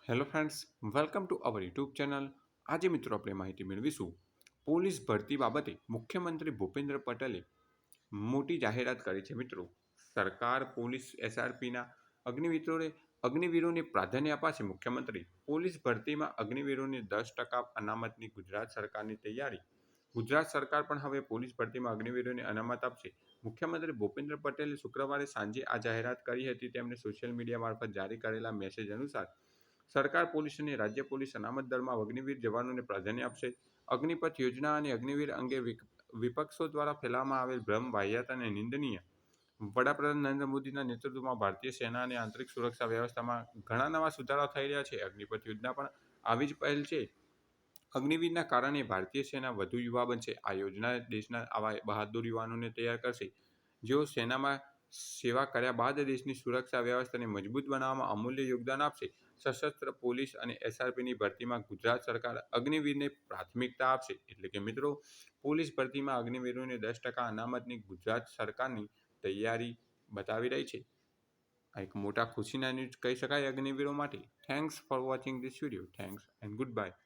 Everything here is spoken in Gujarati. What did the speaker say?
Hello friends, welcome to our YouTube channel. આજે મિત્રો આપણે માહિતી મેળવીશું પોલીસ ભરતી બાબતે મુખ્યમંત્રી ભૂપેન્દ્ર પટેલે મોટી જાહેરાત કરી છે. મિત્રો, સરકાર પોલીસ એસઆરપીના અગ્નિવીરોને અગ્નિવીરોને પ્રાધાન્ય અપાશે. મુખ્યમંત્રી પોલીસ ભરતીમાં અગ્નિવીરોને 10% અનામતની ગુજરાત સરકારની તૈયારી. ગુજરાત સરકાર પણ હવે પોલીસ ભરતીમાં અગ્નિવીરોને અનામત આપશે. મુખ્યમંત્રી ભૂપેન્દ્ર પટેલે શુક્રવારે સાંજે આ જાહેરાત કરી હતી. તેમણે સોશિયલ મીડિયા મારફત જારી કરેલા મેસેજ અનુસાર સરકાર પોલીસ અને રાજ્ય પોલીસ અનામત દરમાં અગ્નિવીર જવાનોને પ્રાધાન્ય આપશે. અગ્નિપથ યોજના અને અગ્નિવીર અંગે વિપક્ષો દ્વારા ફેલાવવામાં આવેલ ભ્રમ વાહિયાત અને નિંદનીય. વડાપ્રધાન નરેન્દ્ર મોદીના નેતૃત્વમાં ભારતીય સેના અને આંતરિક સુરક્ષા વ્યવસ્થામાં ઘણા નવા સુધારા થઈ રહ્યા છે. અગ્નિપથ યોજના પણ આવી જ પહેલ છે. અગ્નિવીરના કારણે ભારતીય સેના વધુ યુવા બનશે. આ યોજના દેશના આવા બહાદુર યુવાનોને તૈયાર કરશે, જેઓ સેનામાં સેવા કર્યા બાદ દેશની સુરક્ષા વ્યવસ્થાને મજબૂત બનાવવામાં અમૂલ્ય યોગદાન આપશે. સશસ્ત્ર પોલીસ અને એસઆરપીની ભરતીમાં ગુજરાત સરકાર અગ્નિવીરને પ્રાથમિકતા આપશે. એટલે કે મિત્રો, પોલીસ ભરતીમાં અગ્નિવીરોને 10% અનામતની ગુજરાત સરકારની તૈયારી બતાવી રહી છે. આ એક મોટા ખુશીના ન્યૂઝ કહી શકાય અગ્નિવીરો માટે. Thanks for watching this video. Thanks and good bye.